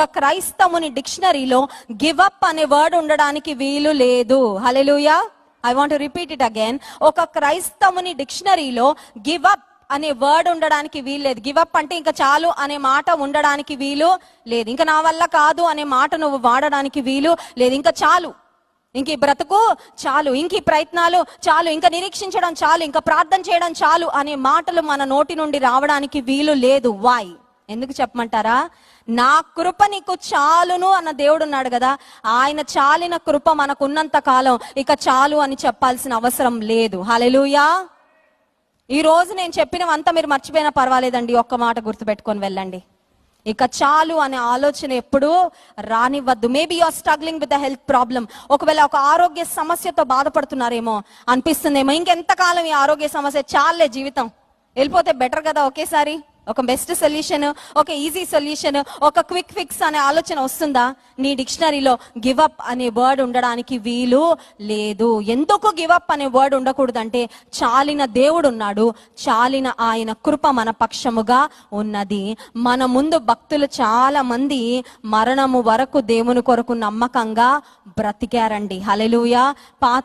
ఒక క్రైస్తవుని డిక్షనరీలో గివ్ అప్ అనే వర్డ్ ఉండడానికి వీలు లేదు. Hallelujah. I want to repeat it again. ఒక క్రైస్తవుని డిక్షనరీలో గివ్ అప్ అనే వర్డ్ ఉండడానికి వీలు లేదు. గివ్ అప్ అంటే ఇంకా చాలు అనే మాట ఉండడానికి వీలు లేదు. ఇంకా నా వల్ల కాదు అనే మాట నువ్వు వాడడానికి వీలు లేదు. ఇంకా చాలు, ఇంక ఈ బ్రతుకు చాలు, ఇంక ఈ ప్రయత్నాలు చాలు, ఇంకా నిరీక్షించడం చాలు, ఇంకా ప్రార్థన చేయడం చాలు అనే మాటలు మన నోటి నుండి రావడానికి వీలు లేదు. వై? ఎందుకు చెప్పమంటారా? నా కృప నీకు చాలును అన్న దేవుడు ఉన్నాడు కదా. ఆయన చాలిన కృప మనకున్నంత కాలం ఇక చాలు అని చెప్పాల్సిన అవసరం లేదు. హల్లెలూయా. ఈ రోజు నేను చెప్పినవంతా మీరు మర్చిపోయినా పర్వాలేదండి, ఒక్క మాట గుర్తుపెట్టుకొని వెళ్ళండి. ఇక చాలు అనే ఆలోచన ఎప్పుడూ రానివ్వద్దు. Maybe you are struggling with the health problem. ఒకవేళ ఒక ఆరోగ్య సమస్యతో బాధపడుతున్నారేమో, అనిపిస్తుందేమో ఇంకెంతకాలం ఈ ఆరోగ్య సమస్య, చాలే జీవితం వెళ్ళిపోతే బెటర్ కదా ఒకేసారి. ఒక బెస్ట్ సొల్యూషన్, ఒక ఈజీ సొల్యూషన్, ఒక క్విక్ ఫిక్స్ అనే ఆలోచన వస్తుందా? నీ డిక్షనరీలో గివ్ అప్ అనే వర్డ్ ఉండడానికి వీలు లేదు. ఎందుకు గివ్ అప్ అనే వర్డ్ ఉండకూడదంటే, చాలిన దేవుడు ఉన్నాడు, చాలిన ఆయన కృప మన పక్షముగా ఉన్నది. మన ముందు భక్తులు చాలా మంది మరణము వరకు దేవుని కొరకు నమ్మకంగా బ్రతికారండి. హల్లెలూయా. పాత